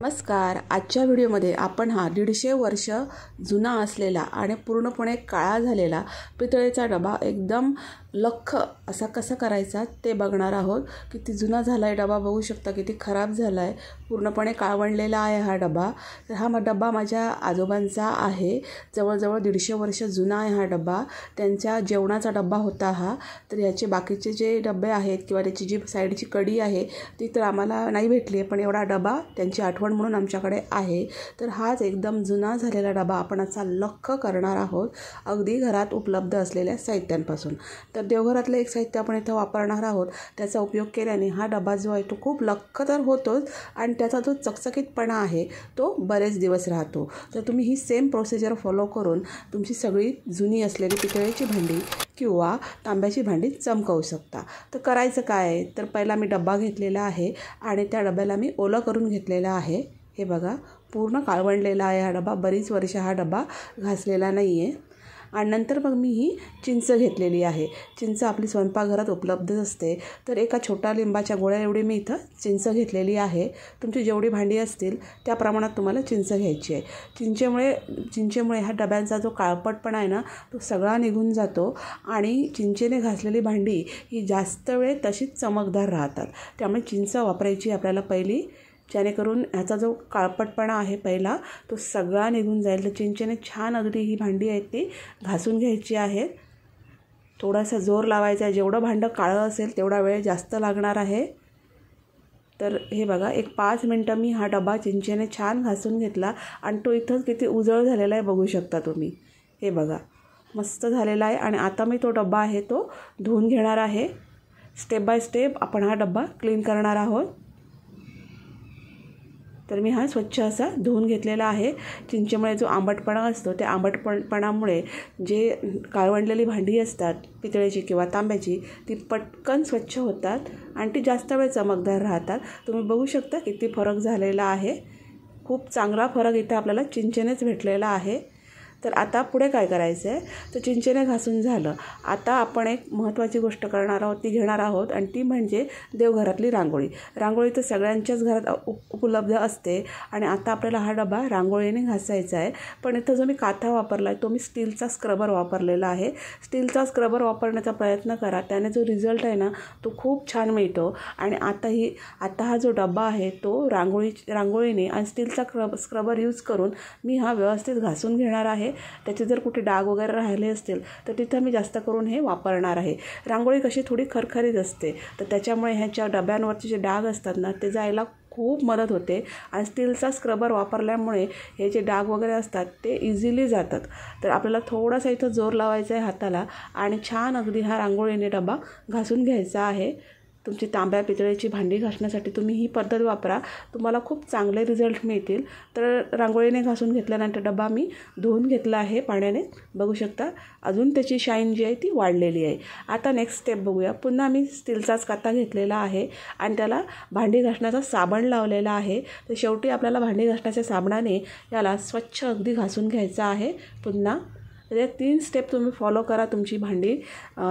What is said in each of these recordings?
नमस्कार. आजच्या व्हिडिओमध्ये आपण हा 150 वर्ष जुना असलेला आणि पूर्णपणे काळा झालेला पितळेचा डबा एकदम लख असा कसा करायचा ते बघणार आहोत. किती जुना झाला आहे डबा बघू शकता, किती खराब झाला आहे, पूर्णपणे काळवंडलेला आहे हा डबा. तर हा डबा माझ्या आजोबांचा आहे, जवळजवळ 150 वर्ष जुना आहे हा डबा. त्यांच्या जेवणाचा डबा होता हा. तर याचे बाकीचे जे डबे आहेत किंवा त्याची जी साईडची कडी आहे ती तर आम्हाला नाही भेटली आहे, पण एवढा डबा त्यांची आठवण म्हणून आमच्याकडे आहे. तर हाच एकदम जुना झालेला डबा आपण असा लख करणार आहोत, अगदी घरात उपलब्ध असलेल्या साहित्यांपासून. तर देवघरातलं एक साहित्य आपण इथं वापरणार आहोत. त्याचा उपयोग केल्याने हा डबा जो आहे तो खूप लख तर होतोच आणि त्याचा जो चकचकीतपणा आहे तो बरेच दिवस राहतो. तर तुम्ही ही सेम प्रोसिजर फॉलो करून तुमची सगळी जुनी असलेली पितळेची भांडी किंवा तांब्याची भांडी चमकवू शकता. तर करायचं काय, तर पहिला मी डबा घेतलेला आहे आणि त्या डब्याला मी ओलं करून घेतलेला आहे. हे बघा, पूर्ण काळवंडलेला आहे हा डबा, बरीच वर्ष हा डबा घासलेला नाही आहे. आणि नंतर मग मी ही चिंच घेतलेली आहे. चिंच आपली स्वयंपाकघरात उपलब्ध असते. तर एका छोटा लिंबाच्या गोळ्या एवढी मी इथं चिंच घेतलेली आहे. तुमची जेवढी भांडी असतील त्या प्रमाणात तुम्हाला चिंच घ्यायची आहे. चिंचेमुळे ह्या डब्यांचा जो काळपटपणा आहे ना तो सगळा निघून जातो आणि चिंचेने घासलेली भांडी ही जास्त वेळ तशीच चमकदार राहतात. त्यामुळे चिंच वापरायची आपल्याला पहिली, जेणेकरून ह्याचा जो काळपटपणा आहे पहिला तो सगळा निघून जाईल. तर चिंचेने छान अगदी ही भांडी आहेत ती घासून घ्यायची आहे. थोडासा जोर लावायचा आहे, जेवढं भांडं काळं असेल तेवढा वेळ जास्त लागणार आहे. तर हे बघा, एक 5 मिनटं मी हा डबा चिंचेने छान घासून घेतला आणि तो इथंच किती उजळ झालेला आहे बघू शकता तुम्ही. हे बघा, मस्त झालेला आहे. आणि आता मी तो डबा आहे तो धुवून घेणार आहे. स्टेप बाय स्टेप आपण हा डबा क्लीन करणार आहोत. तर मी हा स्वच्छ असा धुवून घेतलेला आहे. चिंचेमुळे जो आंबटपणा असतो त्या आंबटपणामुळे जे काळवंडलेली भांडी असतात पितळेची किंवा तांब्याची ती पटकन स्वच्छ होतात आणि ती जास्त वेळ चमकदार राहतात. तुम्ही बघू शकता किती फरक झालेला आहे. खूप चांगला फरक इथं आपल्याला चिंचेनेच भेटलेला आहे. तर आता पुढे काय करायचं आहे, तर चिंचेने घासून झालं. आता आपण एक महत्त्वाची गोष्ट करणार आहोत, ती घेणार आहोत आणि ती म्हणजे देवघरातली रांगोळी. रांगोळी तर सगळ्यांच्याच घरात उपलब्ध असते आणि आता आपल्याला हा डबा रांगोळीने घासायचा आहे. पण इथं जो मी काथा वापरला आहे तो मी स्टीलचा स्क्रबर वापरलेला आहे. स्टीलचा स्क्रबर वापरण्याचा प्रयत्न करा, त्याने जो रिझल्ट आहे ना तो खूप छान मिळतो. आणि आता हा जो डबा आहे तो रांगोळीने आणि स्टीलचा स्क्रबर यूज करून मी हा व्यवस्थित घासून घेणार आहे. त्याचे जर कुठे डाग वगैरे राहिले असतील तर तिथं मी जास्त करून हे वापरणार आहे. रांगोळी कशी थोडी खरखरीत असते, तर त्याच्यामुळे ह्याच्या डब्यांवरचे जे डाग असतात ना ते जायला खूप मदत होते. आणि स्टीलचा स्क्रबर वापरल्यामुळे हे जे डाग वगैरे असतात ते इझिली जातात. तर आपल्याला थोडासा इथं जोर लावायचा आहे हाताला आणि छान अगदी हा रांगोळीने डबा घासून घ्यायचा आहे. तुमची तांब्या पितळेची भांडी घासण्यासाठी तुम्ही ही पद्धत वापरा, तुम्हाला खूप चांगले रिझल्ट मिळतील. तर रांगोळीने घासून घेतल्यानंतर डबा मी धुवून घेतला आहे पाण्याने, बघू शकता अजून त्याची शाईन जी आहे ती वाढलेली आहे. आता नेक्स्ट स्टेप बघूया. पुन्हा मी स्टीलचाच काथा घेतलेला आहे आणि त्याला भांडी घासण्याचा साबण लावलेला आहे. तर शेवटी आपल्याला भांडी घासण्याच्या साबणाने याला स्वच्छ अगदी घासून घ्यायचं आहे पुन्हा. तर या 3 स्टेप तुम्ही फॉलो करा. तुमची भांडी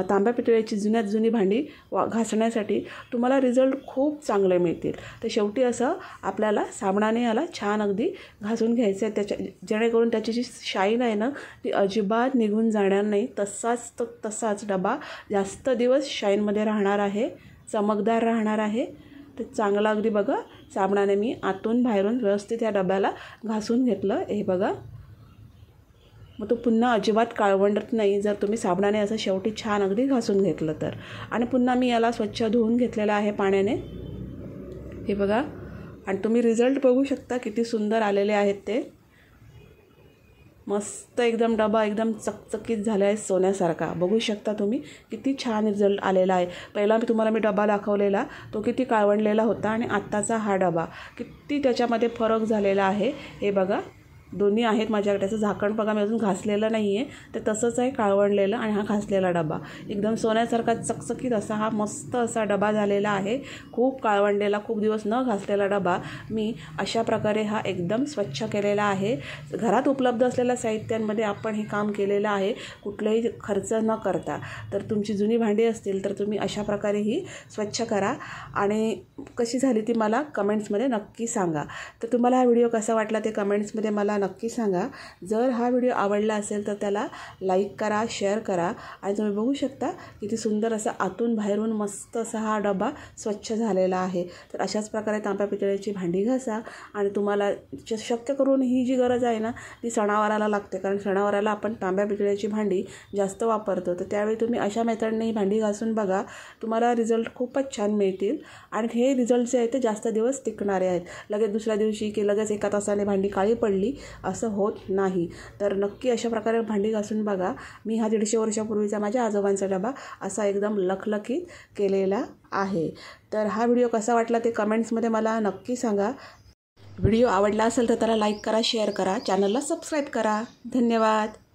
तांब्या पितळेची जुन्यात जुनी भांडी घासण्यासाठी तुम्हाला रिझल्ट खूप चांगले मिळतील. तर शेवटी असं आपल्याला साबणाने याला छान अगदी घासून घ्यायचं आहे, जेणेकरून त्याची जी शाईन आहे ना ती अजिबात निघून जाणार नाही. तसाच डबा जास्त दिवस शाईनमध्ये राहणार आहे, चमकदार राहणार आहे. तर चांगला अगदी बघा साबणाने मी आतून बाहेरून व्यवस्थित या डब्याला घासून घेतलं. हे बघा, मग तो पुन्हा अजिबात काळवंडत नाही जर तुम्ही साबणाने असं शेवटी छान अगदी घासून घेतलं तर. आणि पुन्हा मी याला स्वच्छ धुवून घेतलेलं आहे पाण्याने. हे बघा, आणि तुम्ही रिझल्ट बघू शकता किती सुंदर आलेले आहेत ते. मस्त एकदम डबा एकदम चकचकीत झाला आहे, सोन्यासारखा. बघू शकता तुम्ही किती छान रिझल्ट आलेला आहे. पहिला तुम्हाला मी डबा दाखवलेला तो किती काळवंडलेला होता आणि आत्ताचा हा डबा किती त्याच्यामध्ये फरक झालेला आहे. हे बघा, दोन्ही आहेत माझ्याकडे. त्याचं झाकण बघा मी अजून घासलेलं नाही आहे, ते तसंच आहे काळवंडलेलं. आणि हा घासलेला डबा एकदम सोन्यासारखा चकचकीत असा हा मस्त असा डबा झालेला आहे. खूप काळवंडलेला, खूप दिवस न घासलेला डबा मी अशा प्रकारे हा एकदम स्वच्छ केलेला आहे. घरात उपलब्ध असलेल्या साहित्यांमध्ये आपण हे काम केलेलं आहे, कुठलाही खर्च न करता. तर तुमची जुनी भांडी असतील तर तुम्ही अशा प्रकारे ही स्वच्छ करा आणि कशी झाली ती मला कमेंट्समध्ये नक्की सांगा. तर तुम्हाला हा व्हिडिओ कसा वाटला ते कमेंट्समध्ये मला नक्की सांगा. जर हा व्हिडिओ आवडला असेल तर त्याला लाईक करा, शेअर करा. आणि तुम्ही बघू शकता किती सुंदर असा आतून बाहेरून मस्त असा हा डबा स्वच्छ झालेला आहे. तर अशाच प्रकारे तांब्या पितळेची भांडी घासा. आणि तुम्हाला शक्य करून ही जी गरज आहे ना ती सणावाराला लागते, कारण सणावाराला आपण तांब्या पितळेची भांडी जास्त वापरतो. तर त्यावेळी तुम्ही अशा मेथडने ही भांडी घासून बघा, तुम्हाला रिझल्ट खूपच छान मिळतील. आणि हे रिझल्ट जे आहेत ते जास्त दिवस टिकणारे आहेत. लगेच दुसऱ्या दिवशी की लगेच एका तासाने भांडी काळी पडली असं होत नाही. तर नक्की अशा प्रकारे भांडी घासून बघा. मी हा 150 वर्षापूर्वीचा माझ्या आजोबांचा डबा असा एकदम लखलखीत केलेला आहे. तर हा व्हिडिओ कसा वाटला ते कमेंट्समध्ये मला नक्की सांगा. व्हिडिओ आवडला असेल तर त्याला लाईक करा, शेअर करा, चॅनलला सबस्क्राईब करा. धन्यवाद.